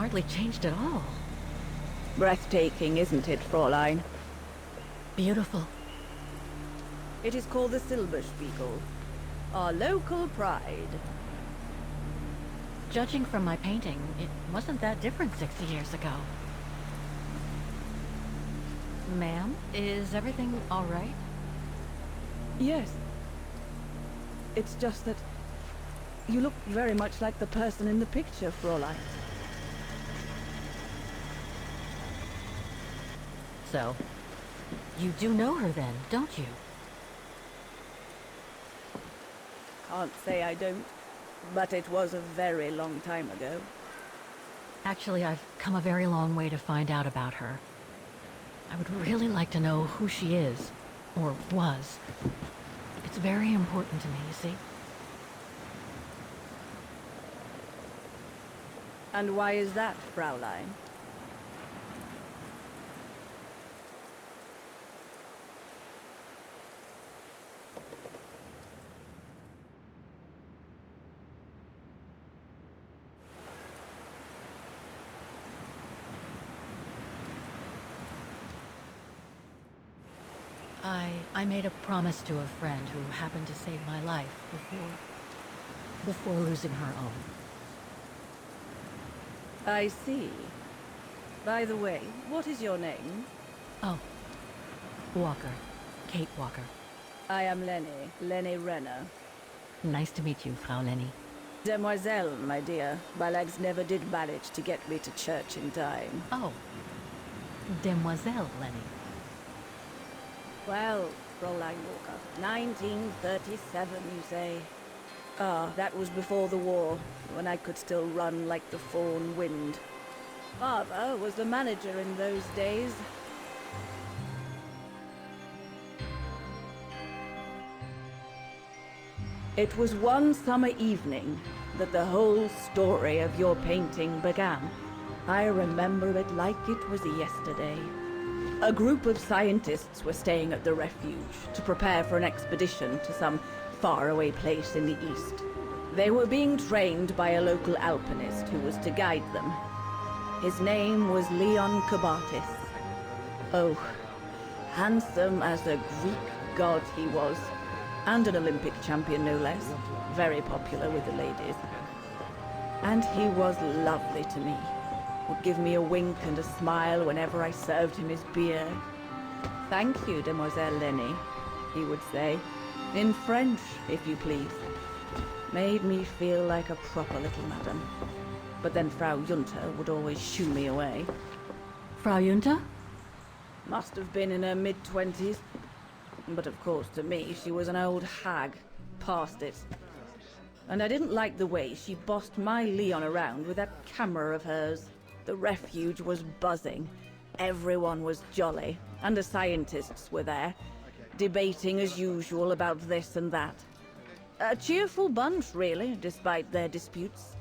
hardly changed at all. Breathtaking, isn't it, Fräulein? Beautiful. It is called the Silberspiegel, our local pride. Judging from my painting, it wasn't that different 60 years ago. Ma'am, is everything all right? Yes. It's just that you look very much like the person in the picture, Fräulein. So, you do know her then, don't you? Can't say I don't, but it was a very long time ago. Actually, I've come a very long way to find out about her. I would really like to know who she is, or was. It's very important to me, you see? And why is that, Fräulein? I made a promise to a friend who happened to save my life before losing her own. I see. By the way, what is your name? Oh, Walker. Kate Walker. I am Lenny Renner. Nice to meet you, Frau Lenny. Demoiselle, my dear. My legs never did manage to get me to church in time. Oh, Demoiselle Lenny. Well, Fräulein Walker, 1937, you say? Ah, that was before the war, when I could still run like the fawn wind. Father was the manager in those days. It was one summer evening that the whole story of your painting began. I remember it like it was yesterday. A group of scientists were staying at the refuge to prepare for an expedition to some faraway place in the east. They were being trained by a local alpinist who was to guide them. His name was Leon Kabatis. Oh, handsome as a Greek god he was, and an Olympic champion no less, very popular with the ladies. And he was lovely to me. Would give me a wink and a smile whenever I served him his beer. "Thank you, Demoiselle Lenny," he would say, in French, if you please. Made me feel like a proper little madam. But then Frau Junta would always shoo me away. Frau Junta? Must have been in her mid-20s. But of course, to me, she was an old hag, past it. And I didn't like the way she bossed my Leon around with that camera of hers. The refuge was buzzing. Everyone was jolly, and the scientists were there, debating as usual about this and that. A cheerful bunch, really, despite their disputes.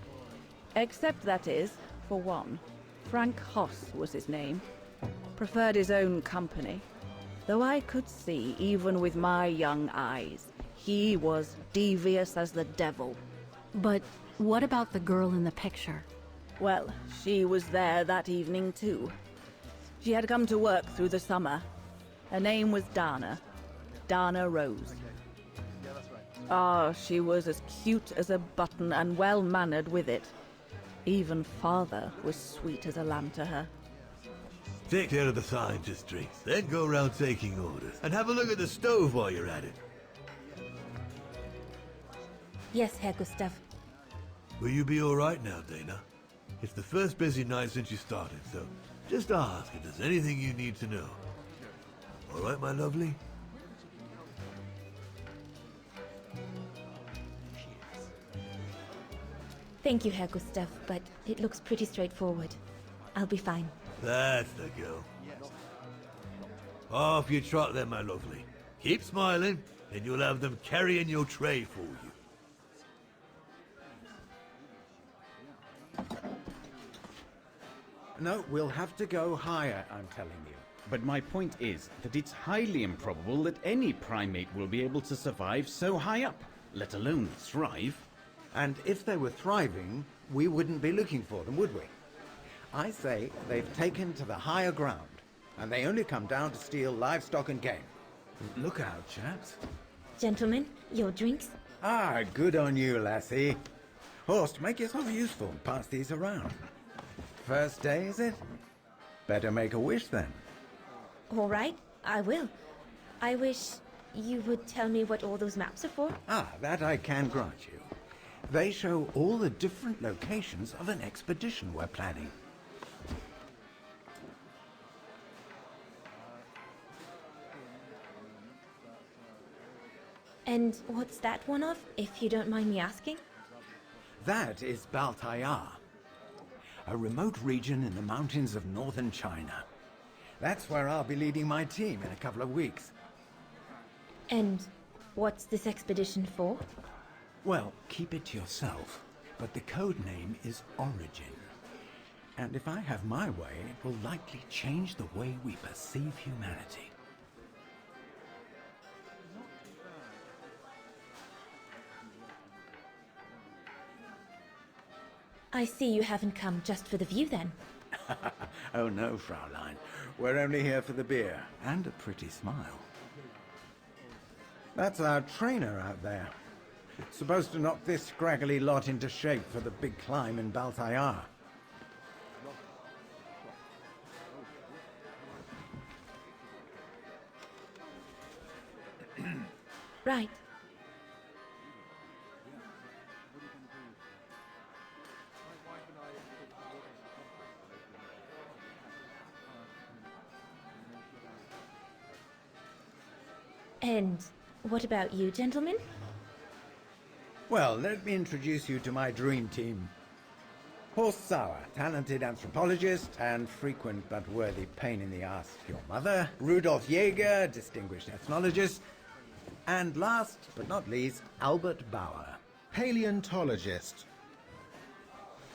Except, that is, for one. Frank Hoss was his name. Preferred his own company. Though I could see, even with my young eyes, he was devious as the devil. But what about the girl in the picture? Well, she was there that evening too. She had come to work through the summer. Her name was Dana. Dana Rose. Ah, she was as cute as a button and well-mannered with it. Even father was sweet as a lamb to her. Take care of the scientist drinks, then go around taking orders. And have a look at the stove while you're at it. Yes, Herr Gustav. Will you be all right now, Dana? It's the first busy night since you started, so just ask if there's anything you need to know. All right, my lovely? Thank you, Herr Gustav, but it looks pretty straightforward. I'll be fine. That's the girl. Off you trot then, my lovely. Keep smiling, and you'll have them carrying your tray for you. No, we'll have to go higher, I'm telling you. But my point is that it's highly improbable that any primate will be able to survive so high up, let alone thrive. And if they were thriving, we wouldn't be looking for them, would we? I say they've taken to the higher ground, and they only come down to steal livestock and game. Look out, chaps. Gentlemen, your drinks? Ah, good on you, lassie. Horst, make yourself useful and pass these around. First day, is it? Better make a wish then. All right, I will. I wish you would tell me what all those maps are for. Ah, that I can grant you. They show all the different locations of an expedition we're planning. And what's that one of, if you don't mind me asking? That is Baltayar, a remote region in the mountains of northern China. That's where I'll be leading my team in a couple of weeks. And what's this expedition for? Well, keep it to yourself, but the code name is Origin. And if I have my way, it will likely change the way we perceive humanity. I see you haven't come just for the view then. Oh no, Fraulein. We're only here for the beer and a pretty smile. That's our trainer out there. Supposed to knock this scraggly lot into shape for the big climb in Baltayar. Right. And what about you, gentlemen? Well, let me introduce you to my dream team. Horst Sauer, talented anthropologist and frequent but worthy pain in the ass to your mother. Rudolf Jäger, distinguished ethnologist. And last but not least, Albert Bauer, Paleontologist.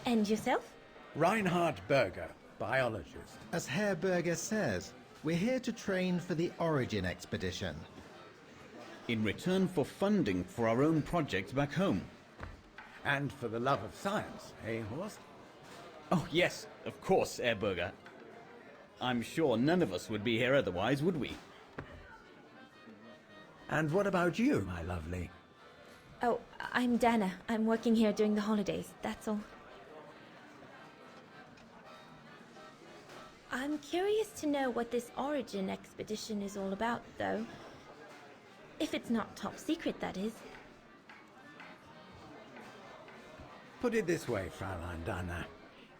And yourself? Reinhard Berger, biologist. As Herr Berger says, we're here to train for the Origin expedition. In return for funding for our own project back home. And for the love of science, eh, Horst? Oh yes, of course, Herr Berger. I'm sure none of us would be here otherwise, would we? And what about you, my lovely? Oh, I'm Dana. I'm working here during the holidays, that's all. I'm curious to know what this Origin expedition is all about, though. If it's not top secret, that is. Put it this way, Fraulein Dana.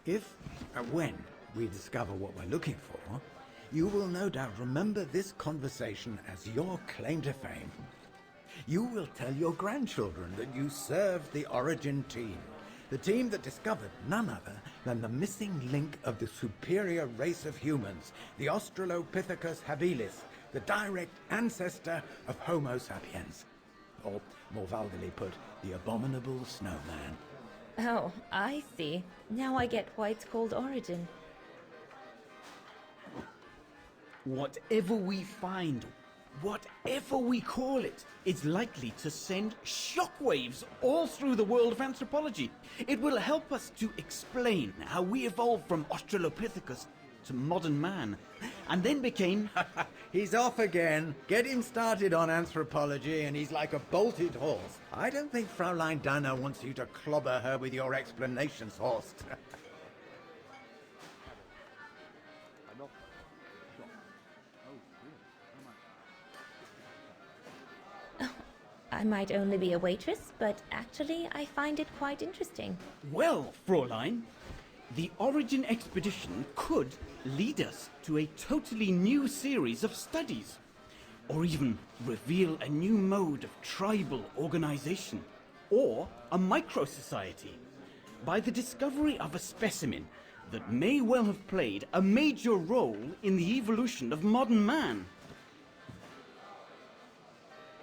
If, when, we discover what we're looking for, you will no doubt remember this conversation as your claim to fame. You will tell your grandchildren that you served the Origin team, the team that discovered none other than the missing link of the superior race of humans, the Australopithecus habilis, the direct ancestor of Homo sapiens. Or, more vulgarly put, the abominable snowman. Oh, I see. Now I get why it's called Origin. Whatever we find, whatever we call it, it's likely to send shockwaves all through the world of anthropology. It will help us to explain how we evolved from Australopithecus to modern man, and then became... He's off again. Get him started on anthropology and he's like a bolted horse. I don't think Fraulein Dana wants you to clobber her with your explanations, Horst. I might only be a waitress, but actually I find it quite interesting. Well, Fräulein, the Origin expedition could lead us to a totally new series of studies, or even reveal a new mode of tribal organization, or a micro-society, by the discovery of a specimen that may well have played a major role in the evolution of modern man.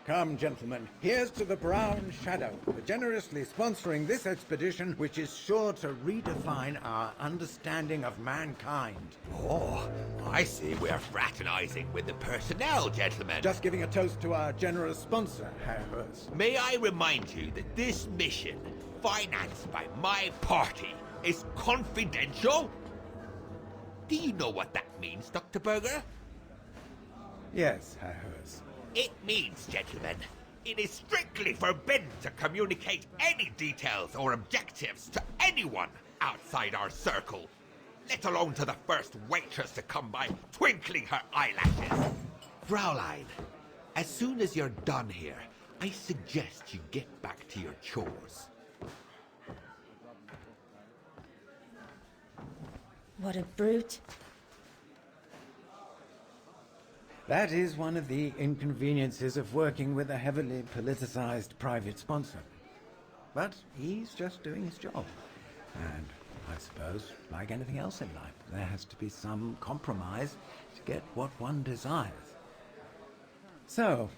Come, gentlemen, here's to the Brown Shadow, for generously sponsoring this expedition, which is sure to redefine our understanding of mankind. Oh, I see we're fraternizing with the personnel, gentlemen. Just giving a toast to our generous sponsor, Herr Hurst. May I remind you that this mission, financed by my party, is confidential? Do you know what that means, Dr. Berger? Yes, Herr Hers. It means, gentlemen, it is strictly forbidden to communicate any details or objectives to anyone outside our circle, let alone to the first waitress to come by twinkling her eyelashes. Fraulein, as soon as you're done here, I suggest you get back to your chores. What a brute. That is one of the inconveniences of working with a heavily politicized private sponsor. But he's just doing his job. And I suppose, like anything else in life, there has to be some compromise to get what one desires. So,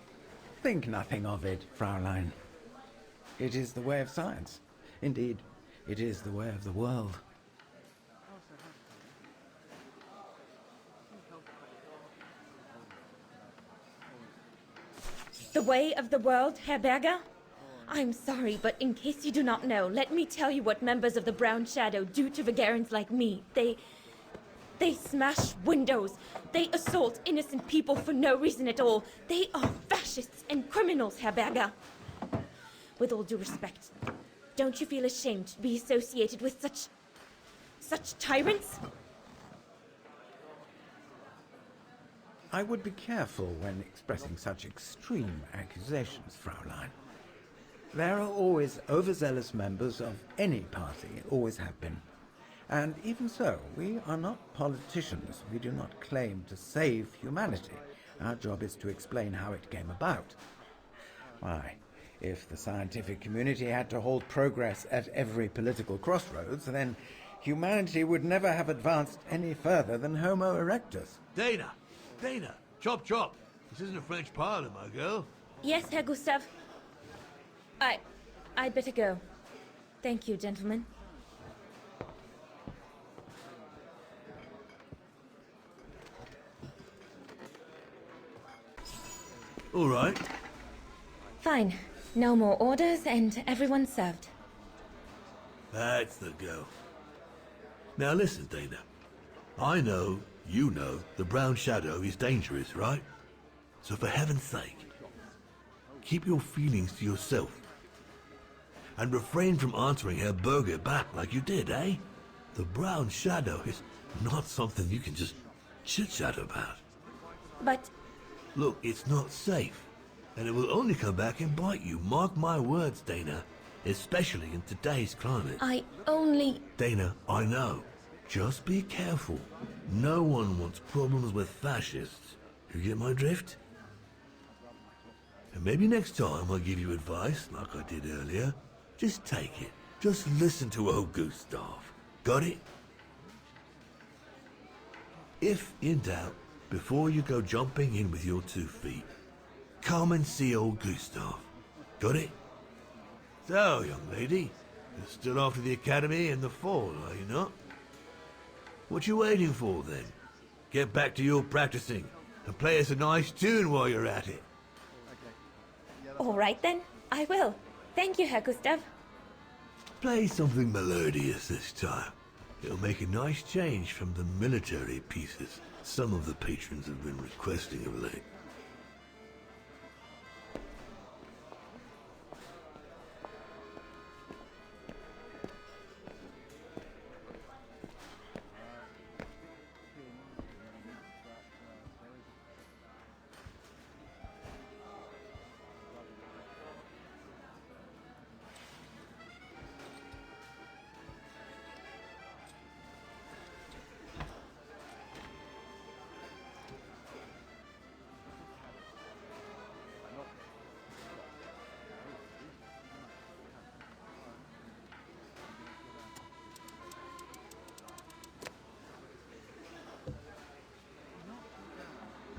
think nothing of it, Fraulein. It is the way of science. Indeed, it is the way of the world. The way of the world, Herr Berger? I'm sorry, but in case you do not know, let me tell you what members of the Brown Shadow do to Vagarans like me. They smash windows. They assault innocent people for no reason at all. They are fascists and criminals, Herr Berger. With all due respect, don't you feel ashamed to be associated with such tyrants? I would be careful when expressing such extreme accusations, Fraulein. There are always overzealous members of any party, always have been. And even so, we are not politicians. We do not claim to save humanity. Our job is to explain how it came about. Why, if the scientific community had to halt progress at every political crossroads, then humanity would never have advanced any further than Homo erectus. Dana! Dana! Chop chop! This isn't a French parlor, my girl. Yes, Herr Gustav. I'd better go. Thank you, gentlemen. All right. Fine. No more orders and everyone's served. That's the go. Now listen, Dana. I know, you know, the Brown Shadow is dangerous, right? So for heaven's sake, keep your feelings to yourself. And refrain from answering Herr Berger back like you did, eh? The Brown Shadow is not something you can just chit-chat about. But Look, it's not safe. And it will only come back and bite you. Mark my words, Dana. Especially in today's climate. I only... Dana, I know. Just be careful. No one wants problems with fascists. You get my drift? And maybe next time I'll give you advice, like I did earlier. Just take it. Just listen to old Gustav. Got it? If in doubt, before you go jumping in with your 2 feet, come and see old Gustav. Got it? So, young lady, you're still off to the academy in the fall, are you not? What you waiting for, then? Get back to your practicing, and play us a nice tune while you're at it. All right then, I will. Thank you, Herr Gustav. Play something melodious this time. It'll make a nice change from the military pieces some of the patrons have been requesting of late.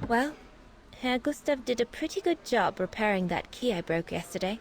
Well, Herr Gustav did a pretty good job repairing that key I broke yesterday.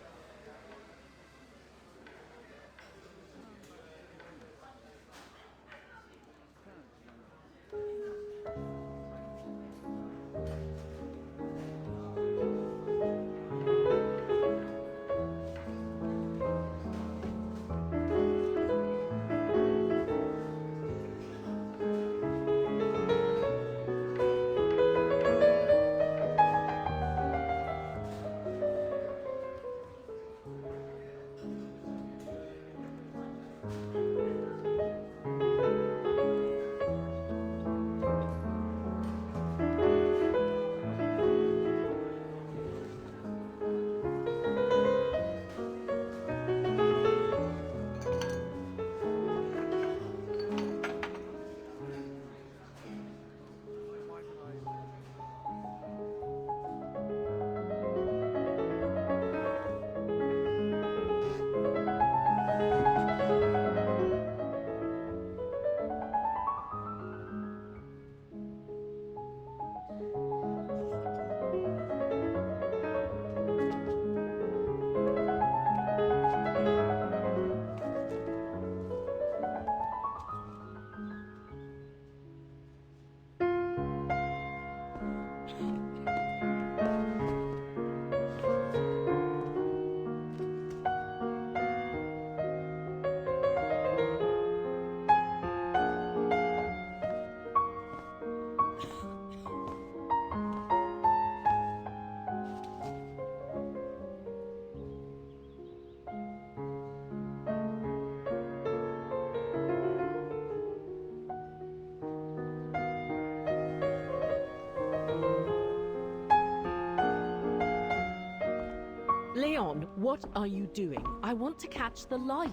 Leon, what are you doing? I want to catch the light.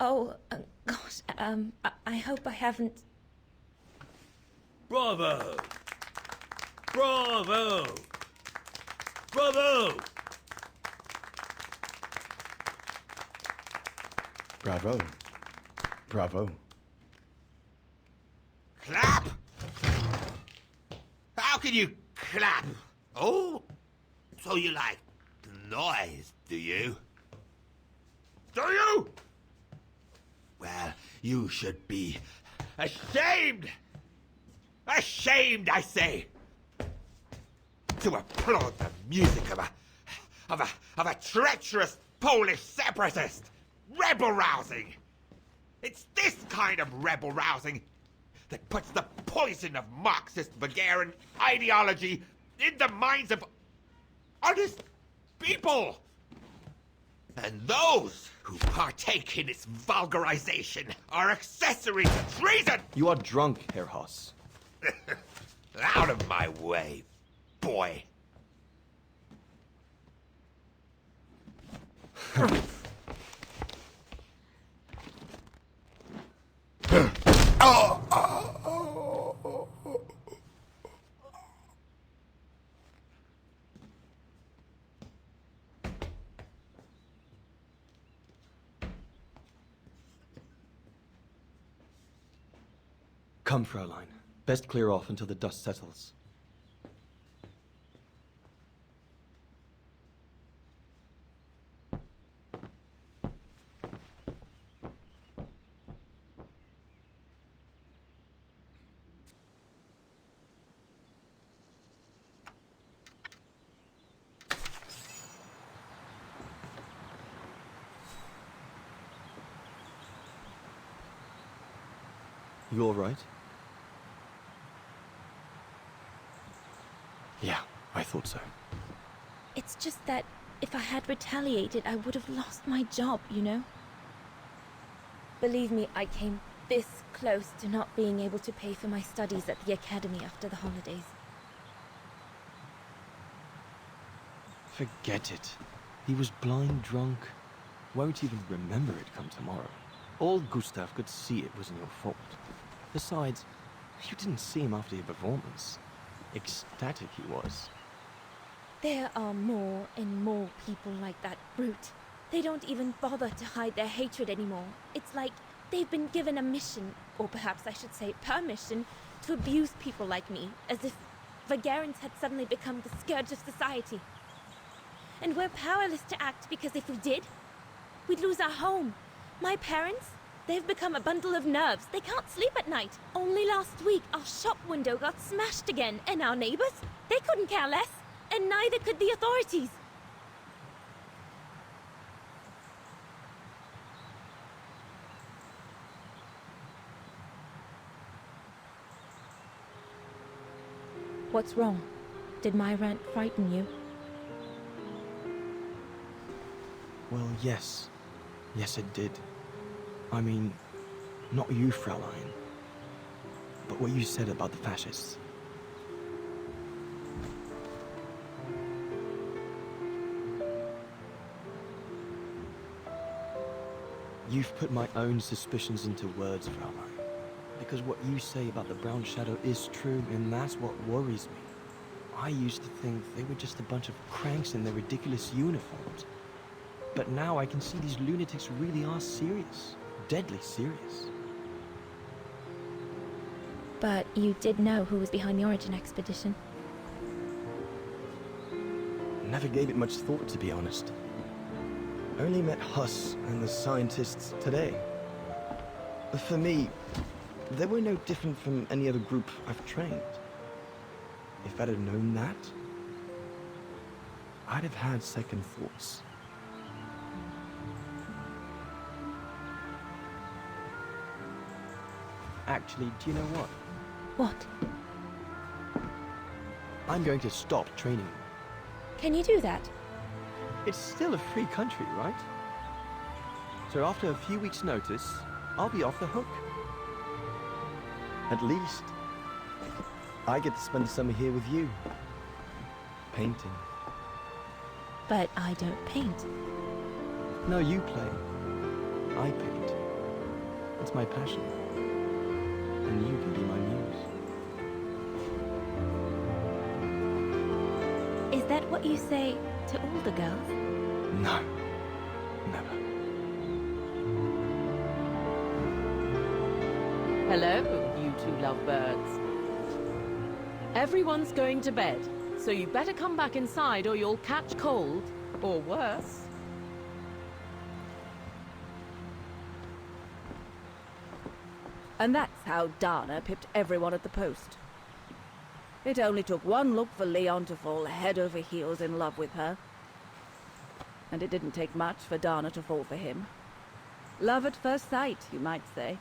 Oh, gosh, I hope I haven't... Bravo! Bravo! Bravo! Bravo. Bravo. Clap! How can you clap? Oh, so you like noise, do you? Do you? Well, you should be ashamed! Ashamed, I say! To applaud the music of a treacherous Polish separatist! Rebel-rousing! It's this kind of rebel-rousing that puts the poison of Marxist Bulgarian ideology in the minds of honest people! And those who partake in its vulgarization are accessories to treason! You are drunk, Herr Haas. Out of my way, boy. Come, Fräulein. Best clear off until the dust settles. You all right? Yeah, I thought so. It's just that if I had retaliated, I would have lost my job, you know? Believe me, I came this close to not being able to pay for my studies at the academy after the holidays. Forget it. He was blind drunk. Won't even remember it come tomorrow. All Gustav could see it wasn't your fault. Besides, you didn't see him after your performance. Ecstatic he was. There are more and more people like that brute. They don't even bother to hide their hatred anymore. It's like they've been given a mission, or perhaps I should say permission, to abuse people like me, as if Vagarans had suddenly become the scourge of society. And we're powerless to act because if we did, we'd lose our home. My parents, they've become a bundle of nerves. They can't sleep at night. Only last week, our shop window got smashed again, and our neighbors, they couldn't care less, and neither could the authorities. What's wrong? Did my rant frighten you? Well, yes. Yes, it did. I mean, not you, Fraulein. But what you said about the fascists. You've put my own suspicions into words, Fraulein. Because what you say about the Brown Shadow is true, and that's what worries me. I used to think they were just a bunch of cranks in their ridiculous uniforms. But now I can see these lunatics really are serious. Deadly serious. But you did know who was behind the Origin expedition. Never gave it much thought, to be honest. Only met Huss and the scientists today. For me, they were no different from any other group I've trained. If I'd have known that, I'd have had second thoughts. Actually, do you know what? What? I'm going to stop training. Can you do that? It's still a free country, right? So after a few weeks' notice, I'll be off the hook. At least, I get to spend the summer here with you. Painting. But I don't paint. No, you play. I paint. It's my passion. And you can be my muse. Is that what you say to all the girls? No. Never. Hello, you two lovebirds. Everyone's going to bed, so you better come back inside or you'll catch cold, or worse. And that's how Dana pipped everyone at the post. It only took one look for Leon to fall head over heels in love with her. And it didn't take much for Dana to fall for him. Love at first sight, you might say.